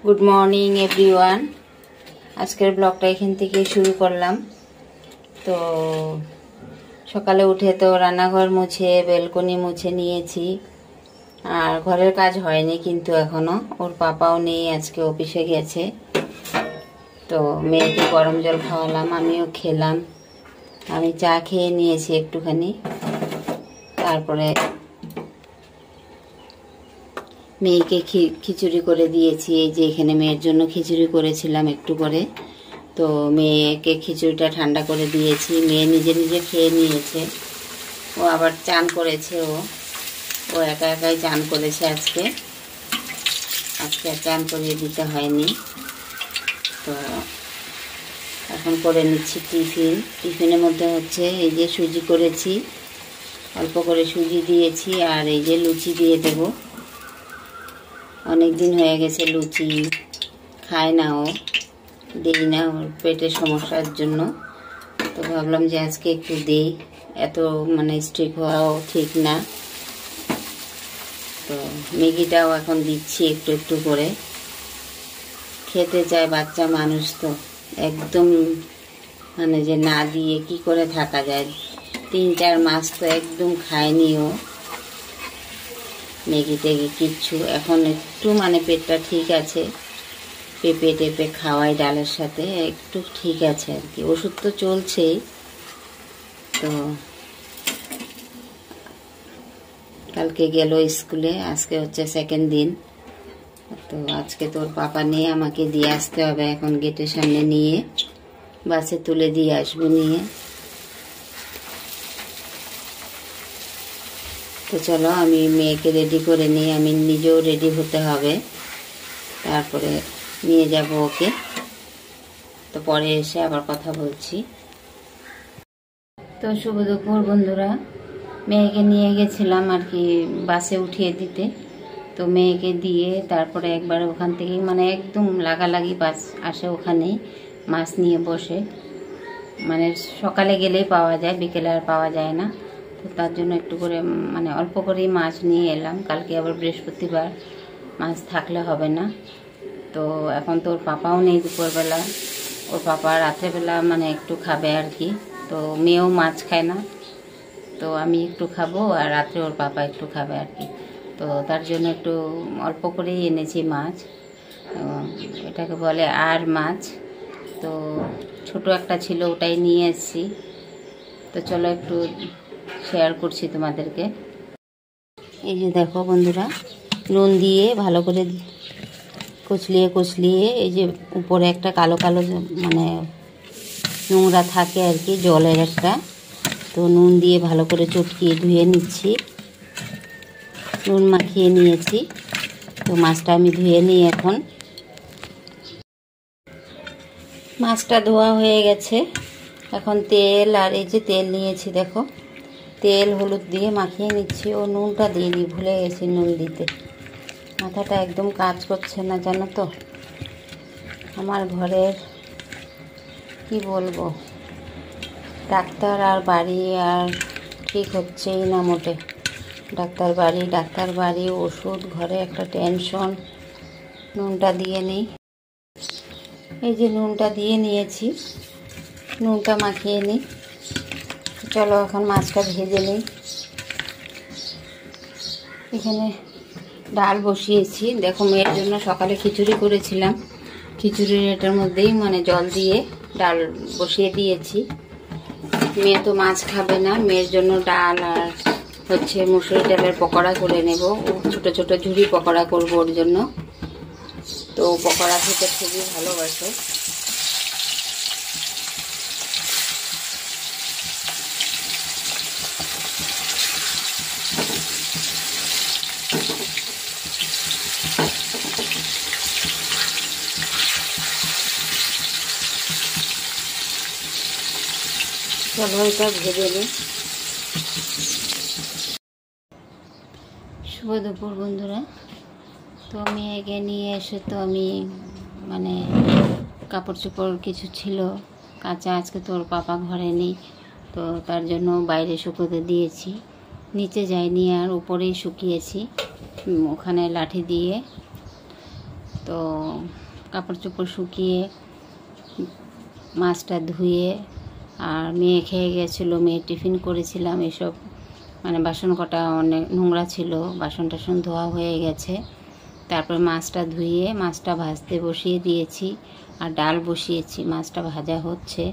Good morning everyone. আজকের ব্লগটা এখান থেকে শুরু করলাম। তো সকালে উঠে তো রান্নাঘর মুছে বেলকনি মুছে নিয়েছি, আর ঘরের কাজ হয়নি কিন্তু এখনো। ওর পাপাও নেই, আজকে অফিসে গেছে। তো মেয়েকে গরম জল খাওয়ালাম, আমিও খেলাম। আমি চা খেয়ে নিয়েছি একটুখানি। তারপরে মেয়েকে খিচুড়ি করে দিয়েছি। এই যে এখানে মেয়ের জন্য খিচুড়ি করেছিলাম একটু করে। তো মেয়েকে খিচুড়িটা ঠান্ডা করে দিয়েছি। মেয়ে নিজে নিজে খেয়ে নিয়েছে। ও আবার চান করেছে, ও একা একাই চান করেছে আজকে আর চান করিয়ে দিতে হয়নি। তো এখন করে নিচ্ছি টিফিনের মধ্যে হচ্ছে এই যে সুজি করেছি, অল্প করে সুজি দিয়েছি, আর এই যে লুচি দিয়ে দেব। অনেক দিন হয়ে গেছে লুচি খায় না, দেই না, ওর পেটের সমস্যার জন্য। তো ভাবলাম যে আজকে একটু দেই, এত স্ট্রিক হওয়াও ঠিক না। তো ম্যাগিটাও এখন দিচ্ছি একটু একটু করে। খেতে চায় বাচ্চা মানুষ, তো একদম যে না দিয়ে কি করে থাকা যায়। 3-4 মাস তো একদম খায়নি ও ম্যাগি ট্যাগি কিচ্ছু। এখন একটু পেটটা ঠিক আছে, পেঁপে টেপে খাওয়াই ডালের সাথে, একটু ঠিক আছে আর কি। ওষুধ তো চলছেই। তো কালকে গেল স্কুলে, আজকে হচ্ছে 2nd দিন। তো আজকে তোর পাপা নিয়ে আমাকে দিয়ে আসতে হবে, এখন গেটের সামনে নিয়ে বাসে তুলে দিয়ে আসবো নিয়ে। তো চলো আমি মেয়েকে রেডি করে নিই, আমি নিজেও রেডি হতে হবে, তারপরে নিয়ে যাব ওকে। তো পরে এসে আবার কথা বলছি। তো শুভ দুপুর বন্ধুরা। মেয়েকে নিয়ে গেছিলাম আর কি বাসে উঠিয়ে দিতে। তো মেয়েকে দিয়ে তারপরে একবার ওখান থেকেই একদম লাগালাগি বাস আসে, ওখানেই মাছ নিয়ে বসে। সকালে গেলেই পাওয়া যায়, বিকেলে আর পাওয়া যায় না। তো তার জন্য একটু করে অল্প করেই মাছ নিয়ে এলাম। কালকে আবার বৃহস্পতিবার, মাছ থাকলে হবে না। তো এখন তো ওর পাপাও নেই দুপুরবেলা, ওর পাপা রাত্রেবেলা একটু খাবে আর কি। তো মেয়েও মাছ খায় না, তো আমি একটু খাবো আর রাত্রে ওর পাপা একটু খাবে আর কি। তো তার জন্য একটু অল্প করেই এনেছি মাছ। এটাকে বলে আর মাছ। তো ছোট একটা ছিল, ওটাই নিয়ে এসেছি। তো চলো একটু শেয়ার করছি তোমাদেরকে। এই যে দেখো বন্ধুরা, নুন দিয়ে ভালো করে কচলিয়ে এই যে উপরে একটা কালো কালো নোংরা থাকে আর কি, জলের একটা। তো নুন দিয়ে ভালো করে চটকিয়ে ধুয়ে নিচ্ছি, নুন মাখিয়ে নিয়েছি। তো মাছটা আমি ধুয়ে নিই এখন। মাছটা ধোয়া হয়ে গেছে। এখন তেল, আর এই যে তেল নিয়েছি দেখো, তেল হলুদ দিয়ে মাখিয়ে নিচ্ছি। ও নুনটা দিয়ে দিই, ভুলে গেছি নুন দিতে। মাথাটা একদম কাজ করছে না জানো তো। আমার ঘরের কি বলবো, ডাক্তার আর বাড়ি আর ঠিক হচ্ছেই না মোটে। ডাক্তার বাড়ি ওষুধ, ঘরে একটা টেনশন। নুনটা দিয়ে নিই। এই যে নুনটা দিয়ে নিয়েছি, নুনটা মাখিয়ে নিই। চলো এখন মাছটা ভেজে নিই। এখানে ডাল বসিয়েছি দেখো, মেয়ের জন্য সকালে খিচুড়ি করেছিলাম। খিচুড়ির এটার মধ্যেই জল দিয়ে ডাল বসিয়ে দিয়েছি। মেয়ে তো মাছ খাবে না, মেয়ের জন্য ডাল আর হচ্ছে মুসুরি ডালের পকোড়া করে নেব। ছোট ছোট ঝুড়ি পকোড়া করব ওর জন্য। তো পকোড়া খেতে খুবই ভালোবাসে। চলো এটা ভেজে নিই। শুভ দুপুর বন্ধুরা। তো মেয়েকে নিয়ে এসে তো আমি কাপড় চোপড় কিছু ছিল কাঁচা, আজকে তোর পাপা ঘরে নেই, তো তার জন্য বাইরে শুকোতে দিয়েছি। নিচে যাইনি, আর উপরেই শুকিয়েছি। ওখানে লাঠি দিয়ে তো কাপড় চোপড় শুকিয়ে মাছটা ধুয়ে, আর মেয়ে খেয়ে গেছিলো, মেয়ে টিফিন করেছিলাম, এসব মানে বাসন কটা অনেক নোংরা ছিল, বাসন টাসন ধোয়া হয়ে গেছে। তারপর মাছটা ধুয়ে মাছটা ভাজতে বসিয়ে দিয়েছি, আর ডাল বসিয়েছি, মাছটা ভাজা হচ্ছে।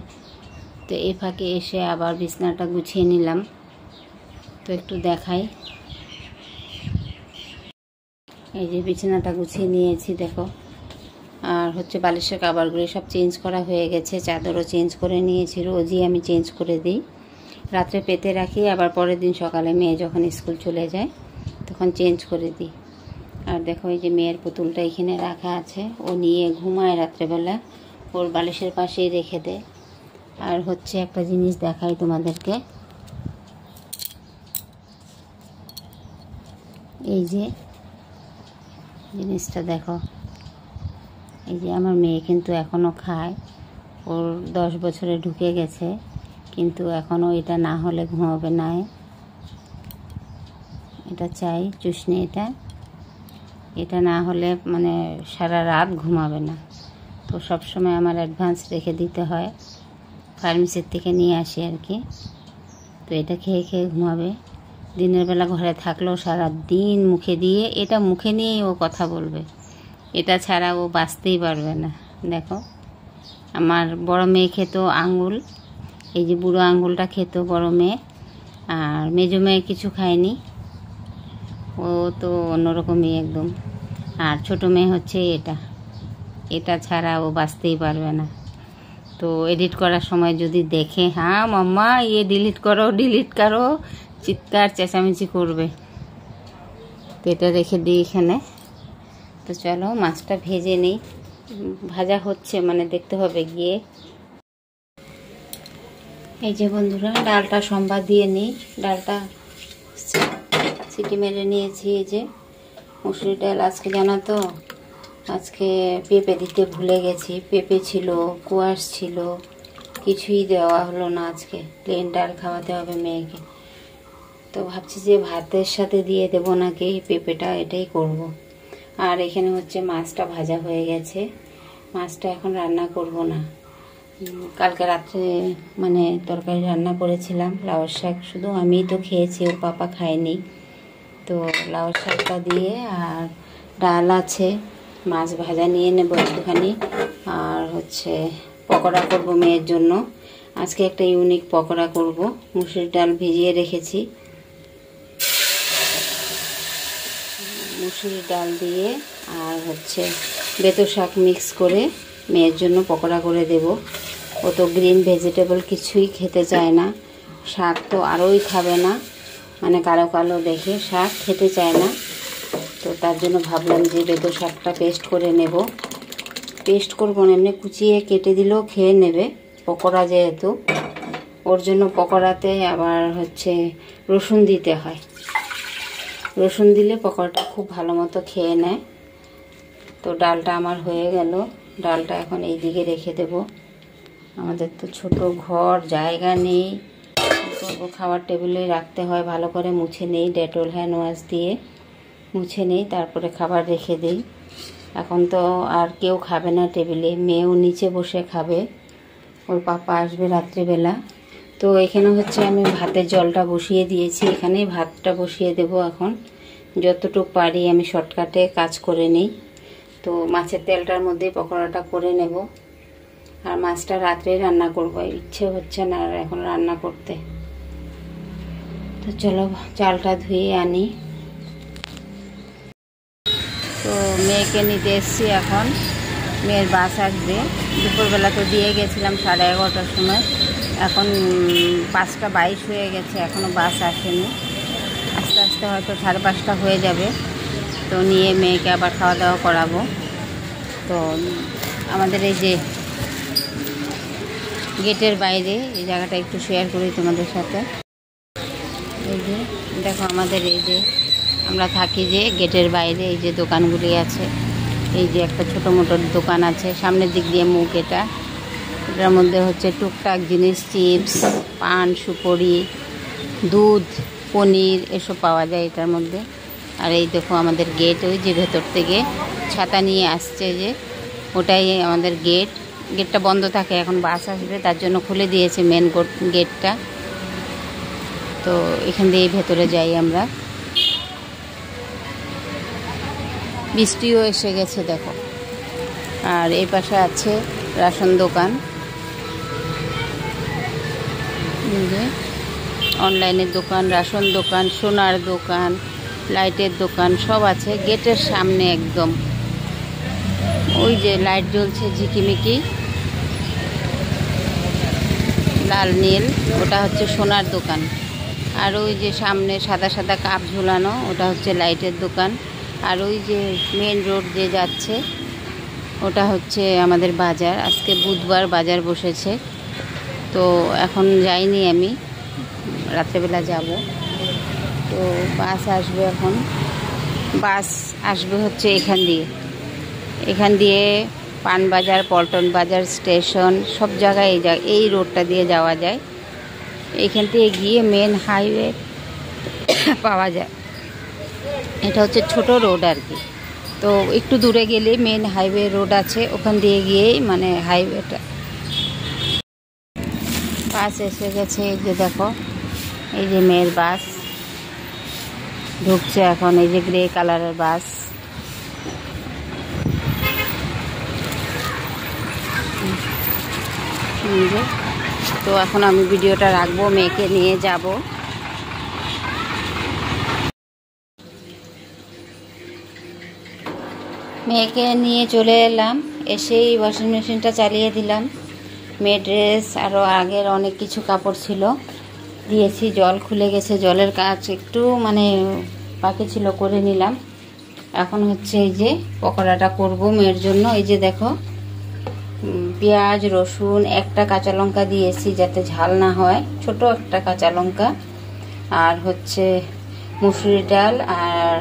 তো এই ফাঁকে এসে আবার বিছানাটা গুছিয়ে নিলাম। তো একটু দেখাই, এই যে বিছানাটা গুছিয়ে নিয়েছি দেখো। আর হচ্ছে বালিশের কাভারগুলো সব চেঞ্জ করা হয়ে গেছে, চাদরও চেঞ্জ করে নিয়েছি, রোজই আমি চেঞ্জ করে দিই, রাত্রে পেতে রাখি, আবার পরের দিন সকালে মেয়ে যখন স্কুল চলে যায় তখন চেঞ্জ করে দিই। আর দেখো এই যে মেয়ের পুতুলটা এখানে রাখা আছে, ও নিয়ে ঘুমায় রাত্রেবেলা, ওর বালিশের পাশেই রেখে দেয়। আর হচ্ছে একটা জিনিস দেখাই তোমাদেরকে, এই যে জিনিসটা দেখো, এই যে আমার মেয়ে কিন্তু এখনও খায়, ওর 10 বছরে ঢুকে গেছে, কিন্তু এখনও এটা না হলে ঘুমাবে না, এটা চাই চুষনি, এটা না হলে মানে সারা রাত ঘুমাবে না। তো সবসময় আমার অ্যাডভান্স রেখে দিতে হয়, ফার্মেসির থেকে নিয়ে আসি আর কি। তো এটা খেয়ে খেয়ে ঘুমাবে, দিনের বেলা ঘরে থাকলেও সারা দিন মুখে দিয়ে, এটা মুখে নিয়েই ও কথা বলবে, এটা ছাড়া ও বাঁচতেই পারবে না। দেখো আমার বড় মেয়ে খেত আঙ্গুল, এই যে বুড়ো আঙ্গুলটা খেত বড় মেয়ে, আর মেজো মেয়ে কিছু খায়নি, ও তো অন্যরকমই একদম। আর ছোটো মেয়ে হচ্ছে এটা ছাড়া ও বাঁচতেই পারবে না। তো এডিট করার সময় যদি দেখে, হ্যাঁ মাম্মা ডিলিট করো, চিৎকার চেঁচামেচি করবে। তো এটা রেখে দিই এখানে। তো চলো মাছটা ভেজে নিই, ভাজা হচ্ছে মানে দেখতে হবে গিয়ে। এই যে বন্ধুরা ডালটা সম্বাদ দিয়ে নিই, ডালটা সিটি মেরে নিয়েছি। এই যে মুসুরি ডাল, আজকে জানো তো আজকে পেঁপে দিতে ভুলে গেছি, পেঁপে ছিল, কোয়াশ ছিল, কিছুই দেওয়া হলো না, আজকে প্লেন ডাল খাওয়াতে হবে মেয়েকে। তো ভাবছি যে ভাতের সাথে দিয়ে দেবো নাকি পেঁপেটা, এটাই করব। আর এখানে হচ্ছে মাছটা ভাজা হয়ে গেছে, মাছটা এখন রান্না করব না। কালকে রাত্রে মানে তরকারি রান্না করেছিলাম, লাউয়ের শাক, শুধু আমিই তো খেয়েছি, ওর পাপা খায়নি। তো লাউয়ের শাকটা দিয়ে, আর ডাল আছে, মাছ ভাজা নিয়ে নেব একটুখানি, আর হচ্ছে পকোড়া করব মেয়ের জন্য। আজকে একটা ইউনিক পকোড়া করব, মুসুরির ডাল ভিজিয়ে রেখেছি, মুসুরির ডাল দিয়ে আর হচ্ছে বেতো শাক মিক্স করে মেয়ের জন্য পকোড়া করে দেব। ও তো গ্রিন ভেজিটেবল কিছুই খেতে চায় না, শাক তো আরোই খাবে না, মানে কালো কালো দেখে শাক খেতে চায় না। তো তার জন্য ভাবলাম যে বেতো শাকটা পেস্ট করে নেব, পেস্ট করবো না, এমনি কুচিয়ে কেটে দিলেও খেয়ে নেবে, পকোড়া যেহেতু। ওর জন্য পকোড়াতে আবার হচ্ছে রসুন দিতে হয়, রসুন দিলে পকোড়াটা খুব ভালো মতো খেয়ে নেয়। তো ডালটা আমার হয়ে গেল, ডালটা এখন এই দিকে রেখে দেব। আমাদের তো ছোট ঘর, জায়গা নেই, খাবার টেবিলেই রাখতে হয়, ভালো করে মুছে নেই, ডেটল হ্যান্ড ওয়াশ দিয়ে মুছে নেই, তারপরে খাবার রেখে দিই। এখন তো আর কেউ খাবে না টেবিলে, মেয়েও নিচে বসে খাবে, ওর পাপা আসবে রাত্রিবেলা। তো এখানে হচ্ছে আমি ভাতের জলটা বসিয়ে দিয়েছি, এখানেই ভাতটা বসিয়ে দেব। এখন যতটুকু পারি আমি শর্টকাটে কাজ করে নিই। তো মাছের তেলটার মধ্যেই পকোড়াটা করে নেব, আর মাছটা রাত্রে রান্না করব, ইচ্ছে হচ্ছে না আর এখন রান্না করতে। তো চলো চালটা ধুয়ে আনি। তো মেয়েকে নিতে এসছি, এখন মেয়ের বাস আসবে। দুপুরবেলা তো দিয়ে গেছিলাম 11:30টার সময়, এখন 5টা 22 হয়ে গেছে, এখনও বাস আসেনি, আস্তে আস্তে হয়তো 5:30 হয়ে যাবে। তো নিয়ে মেয়েকে আবার খাওয়া দাওয়া করাবো। তো আমাদের এই যে গেটের বাইরে এই জায়গাটা একটু শেয়ার করি তোমাদের সাথে। এই যে দেখো আমাদের এই যে আমরা থাকি যে গেটের বাইরে এই যে দোকানগুলি আছে, এই যে একটা ছোটো মোটো দোকান আছে সামনের দিক দিয়ে মুখ, এটার মধ্যে হচ্ছে টুকটাক জিনিস, চিপস, পান সুপারি, দুধ, পনির এসব পাওয়া যায় এটার মধ্যে। আর এই দেখো আমাদের গেট, ওই যে ভেতর থেকে ছাতা নিয়ে আসছে, যে ওটাই আমাদের গেট। গেটটা বন্ধ থাকে, এখন বাস আসবে তার জন্য খুলে দিয়েছে মেন গেটটা। তো এখান দিয়ে ভেতরে যাই আমরা। বৃষ্টিও এসে গেছে দেখো। আর এই পাশে আছে রেশন দোকান, অনলাইনের দোকান, রেশন দোকান, সোনার দোকান, লাইটের দোকান সব আছে গেটের সামনে একদম। ওই যে লাইট জ্বলছে ঝিকিমিকি লাল নীল, ওটা হচ্ছে সোনার দোকান। আর ওই যে সামনে সাদা সাদা কাপ ঝুলানো, ওটা হচ্ছে লাইটের দোকান। আর ওই যে মেন রোড যে যাচ্ছে, ওটা হচ্ছে আমাদের বাজার। আজকে বুধবার, বাজার বসেছে। তো এখন যাইনি আমি, রাত্রেবেলা যাব। তো বাস আসবে এখন, বাস আসবে হচ্ছে এখান দিয়ে পানবাজার, পল্টন বাজার, স্টেশন সব জায়গায় এই রোডটা দিয়ে যাওয়া যায়। এইখান থেকে গিয়ে মেন হাইওয়ে পাওয়া যায়। এটা হচ্ছে ছোট রোড আর কি। তো একটু দূরে গেলে মেন হাইওয়ে রোড আছে, ওখান দিয়ে গিয়েই মানে হাইওয়েটা। বাস এসে গেছে, এই যে দেখো, এই যে মেয়ের বাস ঢুকছে এখন, এই যে গ্রে কালারের বাস। তো এখন আমি ভিডিওটা রাখবো, মেয়েকে নিয়ে যাব। মেয়েকে নিয়ে চলে এলাম, এসেই ওয়াশিং মেশিনটা চালিয়ে দিলাম। মেয়ে ড্রেস আরও আগের অনেক কিছু কাপড় ছিল দিয়েছি, জল খুলে গেছে, জলের কাজ একটু মানে বাকি ছিল, করে নিলাম। এখন হচ্ছে এই যে পকোড়াটা করব মেয়ের জন্য। এই যে দেখো, পেঁয়াজ, রসুন, একটা কাঁচা লঙ্কা দিয়েছি যাতে ঝাল না হয়, ছোট একটা কাঁচা লঙ্কা, আর হচ্ছে মুসুরি ডাল আর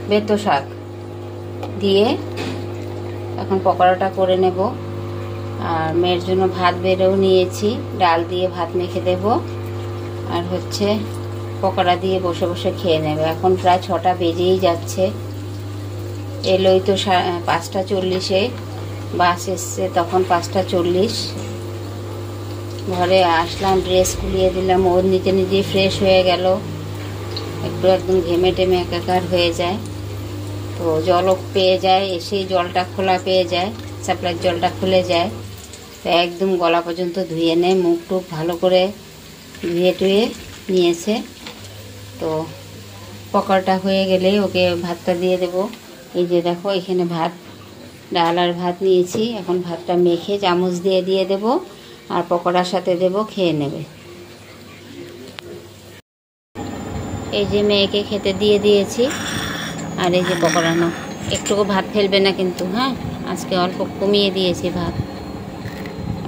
বেতো শাক দিয়ে এখন পকোড়াটা করে নেব। আর মেয়ের জন্য ভাত বেড়েও নিয়েছি, ডাল দিয়ে ভাত মেখে দেব, আর হচ্ছে পকোড়া দিয়ে বসে বসে খেয়ে নেবে। এখন প্রায় 6টা বেজেই যাচ্ছে, এলোই তো 5:40-এ বাস এসছে, তখন 5:40। ঘরে আসলাম, ড্রেস খুলিয়ে দিলাম, ওর নিজে নিজেই ফ্রেশ হয়ে গেল, একটু একদম ঘেমে টেমে একাকার হয়ে যায়। তো জলও পেয়ে যায়, এসেই জলটা খোলা পেয়ে যায়, সাপ্লাইয়ের জলটা খুলে যায়। তো একদম গলা পর্যন্ত ধুয়ে নেয়, মুখ টুক ভালো করে ধুয়ে টুয়ে নিয়েছে। তো পকোড়াটা হয়ে গেলেই ওকে ভাতটা দিয়ে দেব। এই যে দেখো, এখানে ভাত, ডাল আর ভাত নিয়েছি, এখন ভাতটা মেখে চামচ দিয়ে দেব, আর পকোড়ার সাথে দেব, খেয়ে নেবে। এই যে মেয়েকে খেতে দিয়ে দিয়েছি, আর এই যে পকোড়া নাও, একটুকু ভাত ফেলবে না কিন্তু, হ্যাঁ, আজকে অল্প কমিয়ে দিয়েছি ভাত।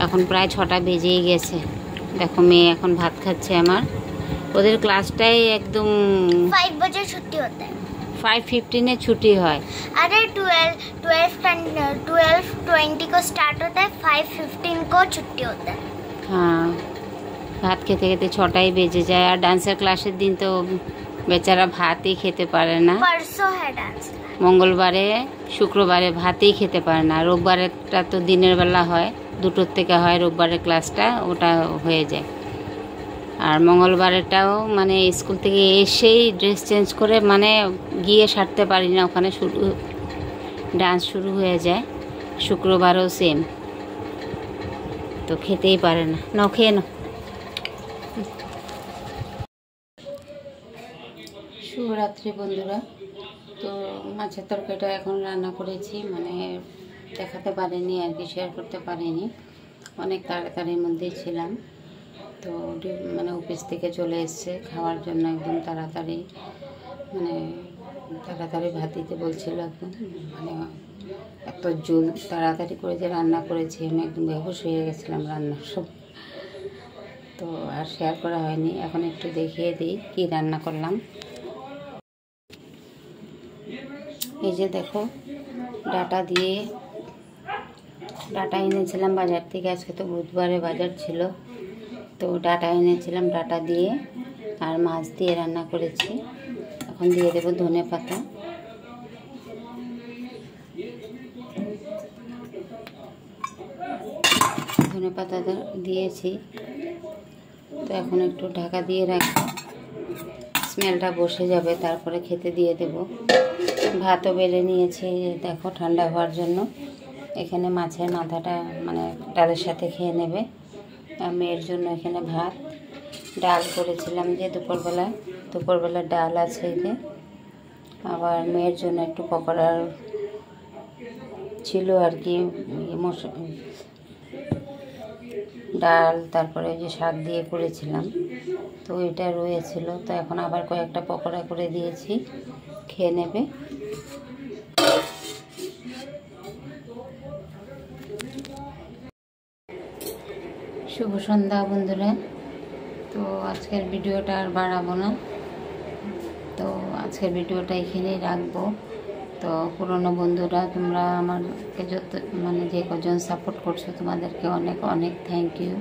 এখন প্রায় 6টা বেজেই গেছে, দেখো মেয়ে এখন ভাত খাচ্ছে আমার। ওদের ক্লাসটাই একদম 5 बजे छुट्टी होता है, 5:15 छुट्टी হয়। अरे 12:20 को स्टार्ट होता है, 5:15 को छुट्टी होता है। हाँ, ভাত খেতে খেতে 6টাই বেজে যায়। আর ডান্সের ক্লাসের দিন তো বেচারা ভাতই খেতে পারে না। परसों है डांस, মঙ্গলবারে শুক্রবারে ভাতই খেতে পারে না। রোববারেরটা তো দিনের বেলা হয়, 2টোর থেকে হয় রোববারের ক্লাসটা, ওটা হয়ে যায়। আর মঙ্গলবারেরটাও মানে স্কুল থেকে এসেই ড্রেস চেঞ্জ করে মানে গিয়ে সারতে পারি না, ওখানে ডান্স শুরু হয়ে যায়। শুক্রবারও সেম, তো খেতেই পারে না। নাও খেয়ে নাও। শুভরাত্রি বন্ধুরা। তো মাছের তরকারিটা এখন রান্না করেছি, মানে দেখাতে পারিনি আর কি, শেয়ার করতে পারিনি, অনেক তাড়াতাড়ির মধ্যেই ছিলাম। তো মানে অফিস থেকে চলে এসছে খাওয়ার জন্য, একদম তাড়াতাড়ি মানে তাড়াতাড়ি ভাত দিতে বলছিল একদম, মানে এত তাড়াতাড়ি করে যে রান্না করেছি, আমি একদম বেহুশ হয়ে গেছিলাম রান্নার সব। তো আর শেয়ার করা হয়নি, এখন একটু দেখিয়ে দিই কী রান্না করলাম। এই যে দেখো, ডাটা এনেছিলাম বাজার থেকে, আজকে তো বুধবারে বাজার ছিল, তো ডাটা এনেছিলাম, ডাটা দিয়ে আর মাছ দিয়ে রান্না করেছি। এখন দিয়ে দেব ধনে পাতা। ধনে পাতা দিয়েছি, তো এখন একটু ঢাকা দিয়ে রাখবো, স্মেলটা বসে যাবে, তারপরে খেতে দিয়ে দেব। ভাতও বেড়ে নিয়েছি দেখো ঠান্ডা হওয়ার জন্য। এখানে মাছের মাথাটা মানে ডালের সাথে খেয়ে নেবে। মেয়ের জন্য এখানে ভাত, ডাল করেছিলাম যে দুপুরবেলা ডাল আছে এই যে। আবার মেয়ের জন্য একটু পকোড়ার ছিল আর কি, ডাল, তারপরে যে শাক দিয়ে করেছিলাম, তো এটা রয়েছিল। তো এখন আবার কয়েকটা পকোড়া করে দিয়েছি, খেয়ে নেবে। শুভ সন্ধ্যা বন্ধুরা। তো আজকের ভিডিওটা আর বাড়াবো না, তো আজকের ভিডিওটা এখানেই রাখবো। তো পুরনো বন্ধুরা, তোমরা আমাকে যত মানে যে কজন সাপোর্ট করছো তোমাদেরকে অনেক অনেক থ্যাংক ইউ।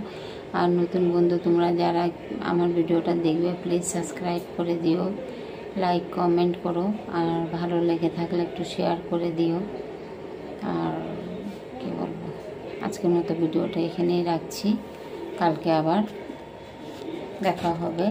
আর নতুন বন্ধু তোমরা যারা আমার ভিডিওটা দেখবে প্লিজ সাবস্ক্রাইব করে দিও, লাইক কমেন্ট করো, আর ভালো লেগে থাকলে একটু শেয়ার করে দিও। আর কি বলবো, আজকের মতো ভিডিওটা এখানেই রাখছি, কালকে আবার দেখা হবে।